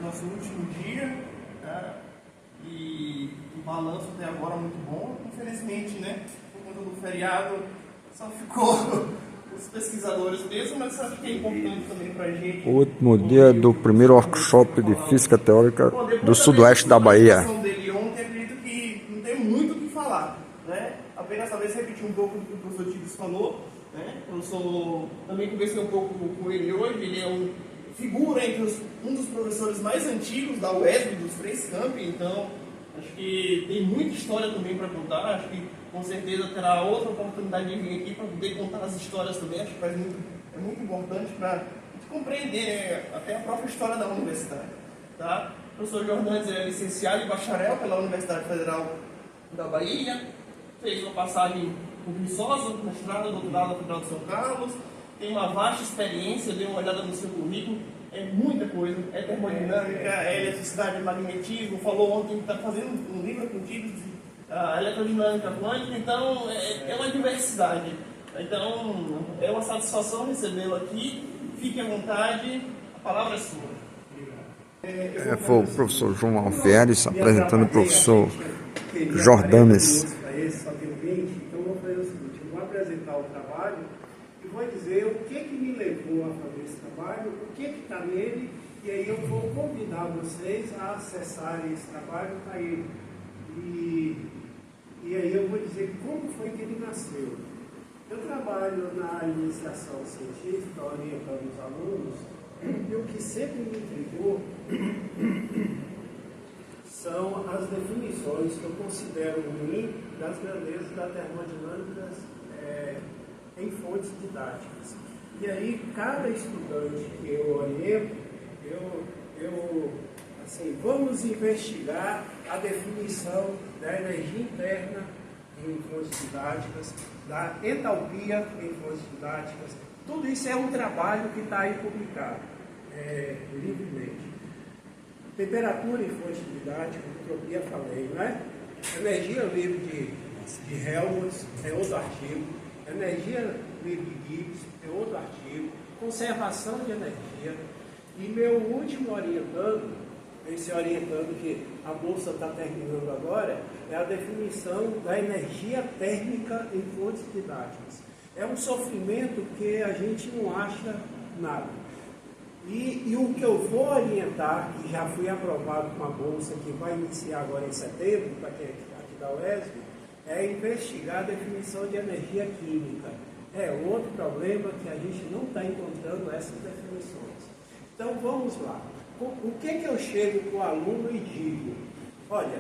nosso último dia, né? E o balanço até agora muito bom. Infelizmente, né, por conta do feriado, só ficou os pesquisadores mesmo, mas acho que é importante também para a gente. O último dia do primeiro workshop de Física Teórica do Sudoeste da Bahia. Dele ontem, acredito que não tem muito o que falar, né? Apenas talvez repetir um pouco do que o professor Tibbs falou, né? Eu também conversei um pouco com ele hoje. Ele é figura entre um dos professores mais antigos da UESB, dos Três Campi, então acho que tem muita história também para contar. Acho que com certeza terá outra oportunidade de vir aqui para poder contar as histórias também. Acho que é muito importante para compreender, né, até a própria história da universidade. Tá? O professor Jordantes é licenciado e bacharel pela Universidade Federal da Bahia, fez uma passagem por Viçosa, mestrado, doutorado na Federal de São Carlos, tem uma vasta experiência, deu uma olhada no seu currículo, é muita coisa, é termodinâmica, é eletricidade, magnetismo, falou ontem que está fazendo um livro contigo de eletrodinâmica quântica, então é uma diversidade. Então é uma satisfação recebê-lo aqui, fique à vontade, a palavra é sua. Foi o professor João Alferes apresentando o professor Jordanes. Então eu vou fazer o seguinte, eu vou apresentar o trabalho e vou dizer o que me levou a fazer esse trabalho, o que está nele, e aí eu vou convidar vocês a acessarem esse trabalho para ele. E aí eu vou dizer como foi que ele nasceu. Eu trabalho na iniciação científica, orientando os alunos, e o que sempre me intrigou são as definições que eu considero ruins das grandezas da termodinâmica em fontes didáticas. E aí, cada estudante que eu oriento, assim, vamos investigar a definição da energia interna em fontes didáticas, da entalpia em fontes didáticas. Tudo isso é um trabalho que está aí publicado livremente. Temperatura em fonte didática, entropia, falei, né? Energia livre de Helmholtz é outro artigo. Energia livre de Gibbs é outro artigo. Conservação de energia. E meu último orientando, esse orientando que a bolsa está terminando agora, é a definição da energia térmica em fontes didáticas. É um sofrimento que a gente não acha nada. E o que eu vou orientar, que já fui aprovado com uma bolsa que vai iniciar agora em setembro, para quem é aqui da UESB, é investigar a definição de energia química. É outro problema que a gente não está encontrando essas definições. Então vamos lá. O que eu chego para o aluno e digo? Olha,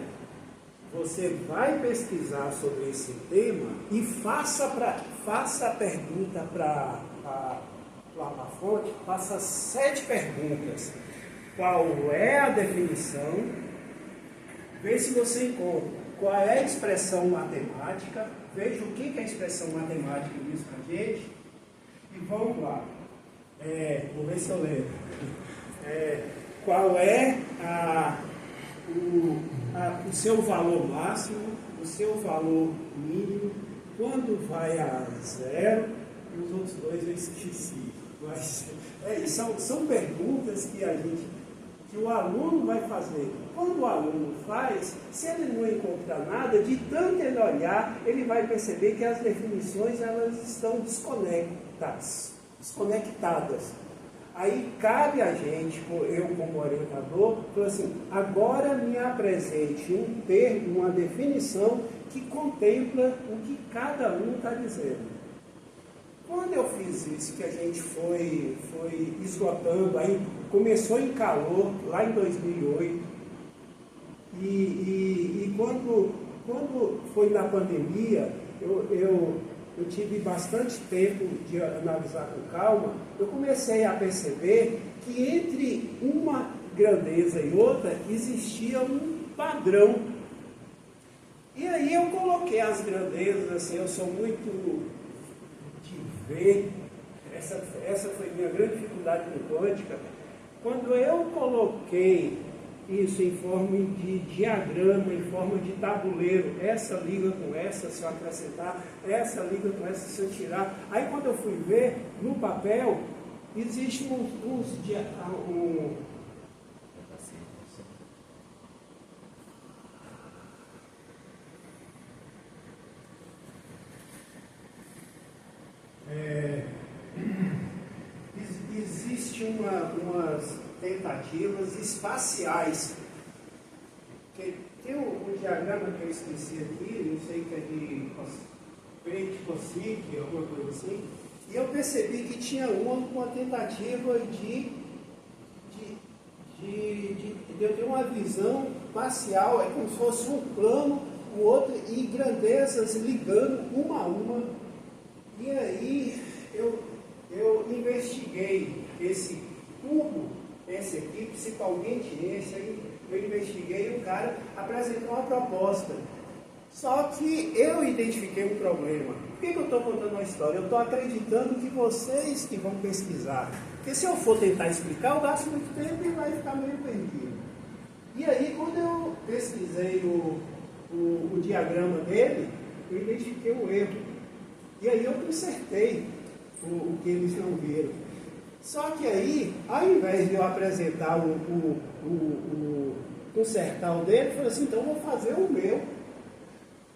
você vai pesquisar sobre esse tema e faça a pergunta para a fonte, faça 7 perguntas. Qual é a definição? Vê se você encontra. Qual é a expressão matemática? Veja o que a expressão matemática diz para a gente. E vamos lá. Vou ver se eu lembro. Qual é o seu valor máximo, o seu valor mínimo, quando vai a 0, e os outros dois eu esqueci. Mas são perguntas que o aluno vai fazer. Quando o aluno faz, se ele não encontrar nada, de tanto ele olhar, ele vai perceber que as definições elas estão desconectadas. Aí cabe a gente, eu como orientador, falar assim, agora me apresente um termo, uma definição que contempla o que cada um está dizendo. Quando eu fiz isso, que a gente foi esgotando, aí começou em calor, lá em 2008, e quando foi na pandemia, eu tive bastante tempo de analisar com calma, eu comecei a perceber que entre uma grandeza e outra existia um padrão. E aí eu coloquei as grandezas, assim, eu sou muito de ver, essa foi minha grande dificuldade com quântica. Quando eu coloquei isso em forma de diagrama, em forma de tabuleiro, essa liga com essa, se eu acrescentar, essa liga com essa, se eu tirar. Aí quando eu fui ver, no papel, existe existe umas tentativas espaciais. Tem um diagrama que eu esqueci aqui, não sei que é de Peitkossic, alguma coisa assim, e eu percebi que tinha uma tentativa de eu ter uma visão espacial, é como se fosse um plano, o outro, e grandezas ligando uma a uma. E aí eu investiguei esse cubo, esse aqui, principalmente esse aí, eu investiguei, o cara apresentou uma proposta. Só que eu identifiquei um problema. Por que eu estou contando uma história? Eu estou acreditando que vocês que vão pesquisar. Porque se eu for tentar explicar, eu gasto muito tempo e vai ficar meio perdido. E aí, quando eu pesquisei o diagrama dele, eu identifiquei um erro. E aí eu consertei o que eles não viram. Só que aí, ao invés de eu apresentar consertar o dele, eu falei assim, então eu vou fazer o meu.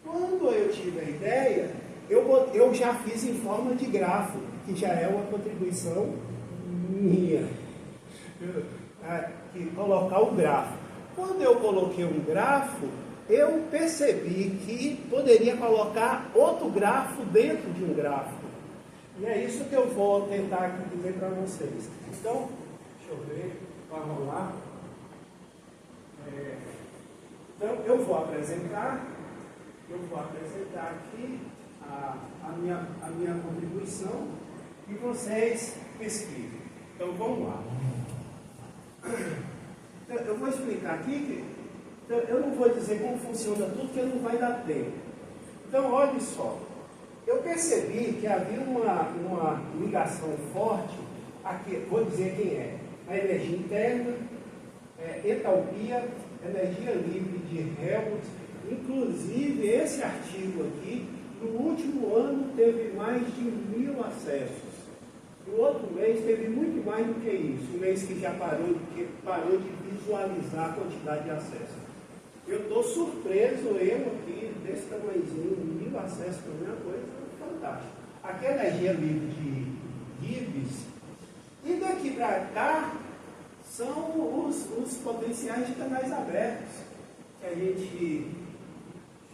Quando eu tive a ideia, eu já fiz em forma de grafo, que já é uma contribuição minha. Colocar o grafo. Quando eu coloquei um grafo, eu percebi que poderia colocar outro grafo dentro de um grafo. E é isso que eu vou tentar aqui dizer para vocês. Então, deixa eu ver, vai rolar. Então, eu vou apresentar aqui a minha contribuição e vocês pesquisem. Então, vamos lá. Eu vou explicar aqui que eu não vou dizer como funciona tudo, porque não vai dar tempo. Então, olha só. Eu percebi que havia uma ligação forte, aqui, vou dizer quem é, a energia interna, entalpia, energia livre de Helmut. Inclusive, esse artigo aqui, no último ano, teve mais de 1000 acessos. No outro mês, teve muito mais do que isso. Um mês que já parou de visualizar a quantidade de acessos. Eu estou surpreso, eu aqui, desse tamanhozinho, 1000 acessos, para mim é uma coisa fantástica. Aqui é a energia livre de Gibbs. E daqui para cá, são os potenciais de canais abertos, que a gente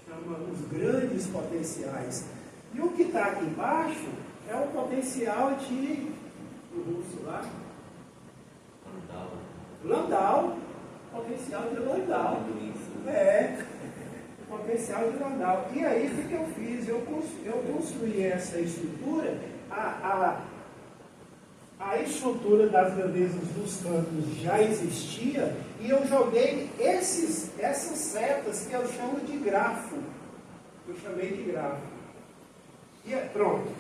chama os grandes potenciais. E o que está aqui embaixo é o potencial de o russo lá, Landau, potencial de Landau. Potencial de Landau. E aí o que eu fiz? Eu construí essa estrutura, a estrutura das grandezas dos campos já existia, e eu joguei essas setas que eu chamo de grafo. Eu chamei de grafo. E pronto.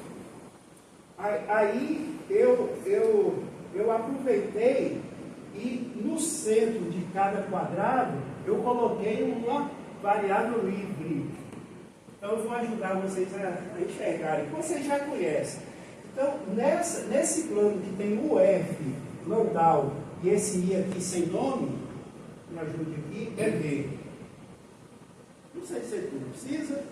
Aí eu aproveitei e no centro de cada quadrado eu coloquei uma variável livre. Então eu vou ajudar vocês a enxergarem, que vocês já conhecem. Então, nesse plano que tem o F, Landau, e esse I aqui sem nome, me ajude aqui, é V. Não sei se tudo precisa.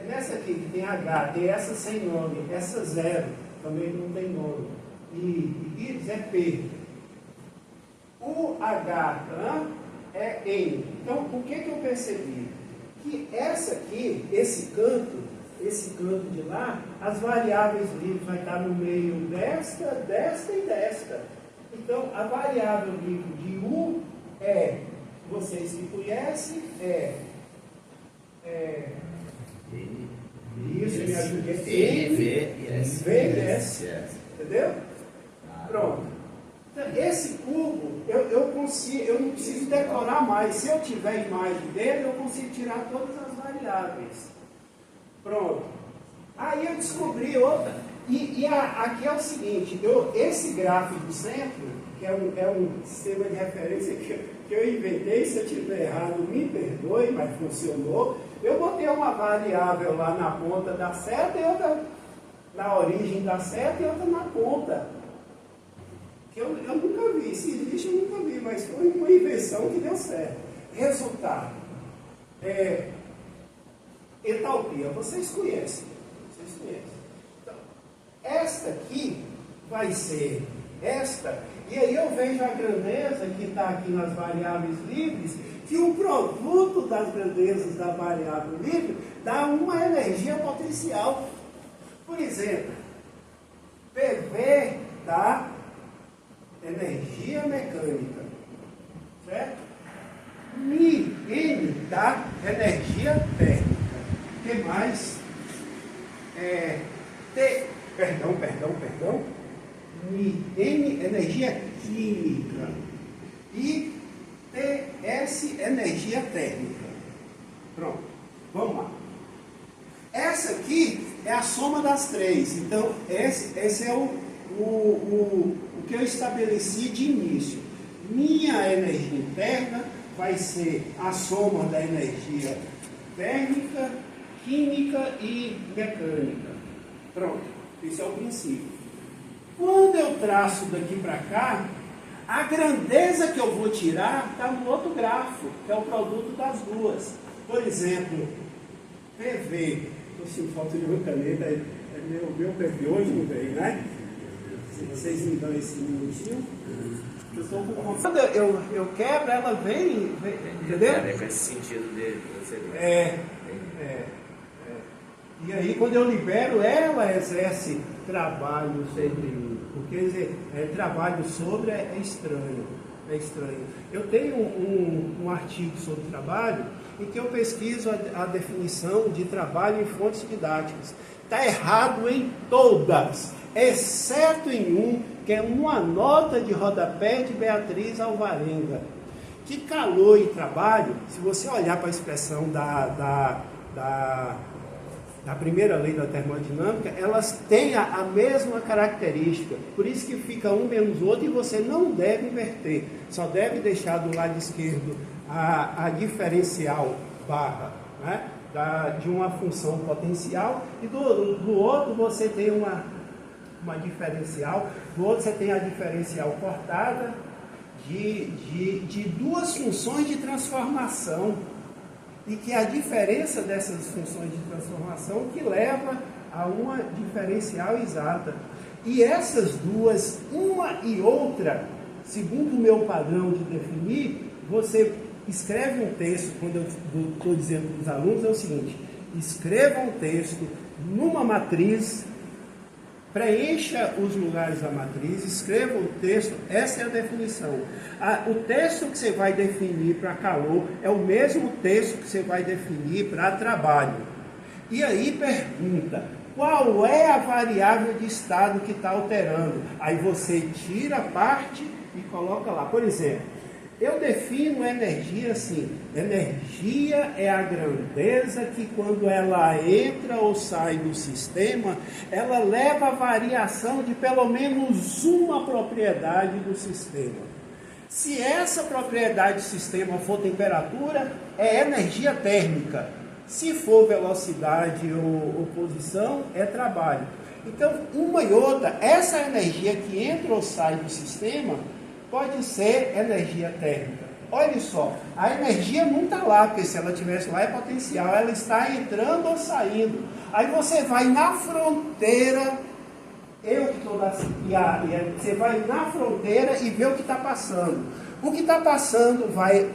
Nessa aqui que tem H, tem essa sem nome, essa zero, também não tem nome. E Gibbs é P. O H é N. Então, o que eu percebi? Que essa aqui, esse canto de lá, as variáveis livres vai estar no meio desta e desta. Então, a variável livre de U vocês que conhecem, isso, me ajuda, VS. Entendeu? Pronto. Então, esse cubo, eu não preciso decorar mais. Se eu tiver a imagem dele, eu consigo tirar todas as variáveis. Pronto. Aí eu descobri outra. Aqui é o seguinte, esse gráfico do centro, que é um sistema de referência que eu inventei, se eu estiver errado, me perdoe, mas funcionou. Eu botei uma variável lá na ponta da seta e outra na origem da seta e outra na ponta. Que eu nunca vi, se existe eu nunca vi, mas foi uma invenção que deu certo. Resultado. Entalpia, vocês conhecem. Então, esta aqui vai ser esta, e aí eu vejo a grandeza que está aqui nas variáveis livres, que o produto das grandezas da variável livre dá uma energia potencial. Por exemplo, PV dá energia mecânica, certo? N dá energia térmica. O que mais? N, energia química. E TS, energia térmica. Pronto, vamos lá. Essa aqui é a soma das três. Então, esse é o que eu estabeleci de início. Minha energia interna vai ser a soma da energia térmica, química e mecânica. Pronto, esse é o princípio. Quando eu traço daqui para cá, a grandeza que eu vou tirar está no outro grafo, que é o produto das duas. Por exemplo, PV. Estou sem falta de uma caneta, meu PV hoje não veio, né? Se vocês me dão esse minutinho. Eu estou com... Quando eu quebro, ela vem, entendeu? É com esse sentido dele. E aí, quando eu libero, ela exerce trabalho sobre mim. Porque trabalho sobre é estranho. É estranho. Eu tenho um artigo sobre trabalho em que eu pesquiso a definição de trabalho em fontes didáticas. Está errado em todas, exceto em um, que é uma nota de rodapé de Beatriz Alvarenga. Que calor e trabalho, se você olhar para a expressão da primeira lei da termodinâmica, elas têm a mesma característica. Por isso que fica um menos o outro e você não deve inverter. Só deve deixar do lado esquerdo a diferencial barra, né, de uma função potencial, e do outro você tem uma diferencial, do outro você tem a diferencial cortada de duas funções de transformação. E que a diferença dessas funções de transformação que leva a uma diferencial exata. E essas duas, uma e outra, segundo o meu padrão de definir, você escreve um texto, quando eu estou dizendo para os alunos, é o seguinte: escreva um texto numa matriz, preencha os lugares da matriz, escreva o texto, essa é a definição. O texto que você vai definir para calor é o mesmo texto que você vai definir para trabalho. E aí pergunta, qual é a variável de estado que está alterando? Aí você tira a parte e coloca lá. Por exemplo, eu defino energia assim: energia é a grandeza que, quando ela entra ou sai do sistema, ela leva a variação de pelo menos uma propriedade do sistema. Se essa propriedade do sistema for temperatura, é energia térmica. Se for velocidade ou posição, é trabalho. Então, uma e outra, essa energia que entra ou sai do sistema pode ser energia térmica. Olha só, a energia não está lá, porque se ela estivesse lá é potencial, ela está entrando ou saindo. Aí você vai na fronteira, você vai na fronteira e vê o que está passando. O que está passando vai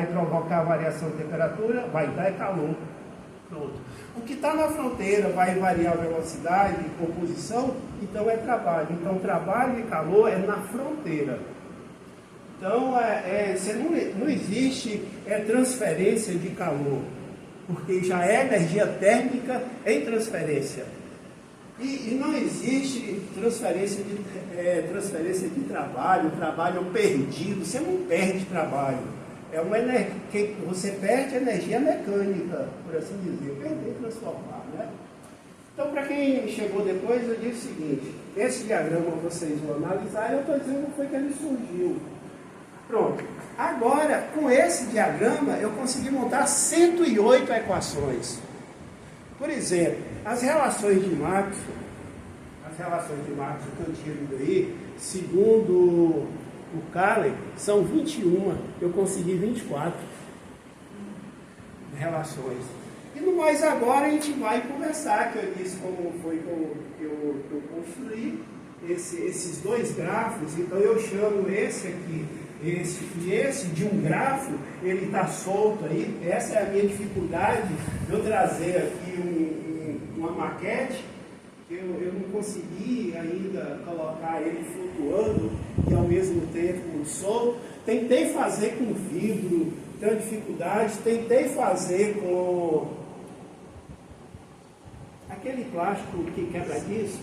provocar variação de temperatura, vai dar calor. Pronto. O que está na fronteira vai variar a velocidade ou posição, então é trabalho. Então trabalho e calor é na fronteira. Então, não existe transferência de calor, porque já é energia térmica em transferência. E não existe transferência de trabalho perdido. Você não perde trabalho. Você perde energia mecânica, por assim dizer. Perder e transformar, né? Então, para quem chegou depois, eu disse o seguinte: esse diagrama vocês vão analisar, eu estou dizendo como foi que ele surgiu. Pronto. Agora, com esse diagrama, eu consegui montar 108 equações. Por exemplo, as relações de Maxwell que eu tiro daí, segundo o Kahler, são 21. Eu consegui 24 relações. E no mais agora a gente vai conversar, que eu disse como foi que eu construí, esses dois grafos, então eu chamo esse aqui, esse e esse de um grafo, ele está solto aí. Essa é a minha dificuldade de eu trazer aqui uma maquete. Eu não consegui ainda colocar ele flutuando e ao mesmo tempo solto. Tentei fazer com vidro, tenho dificuldade. Tentei fazer com aquele plástico que quebra disso.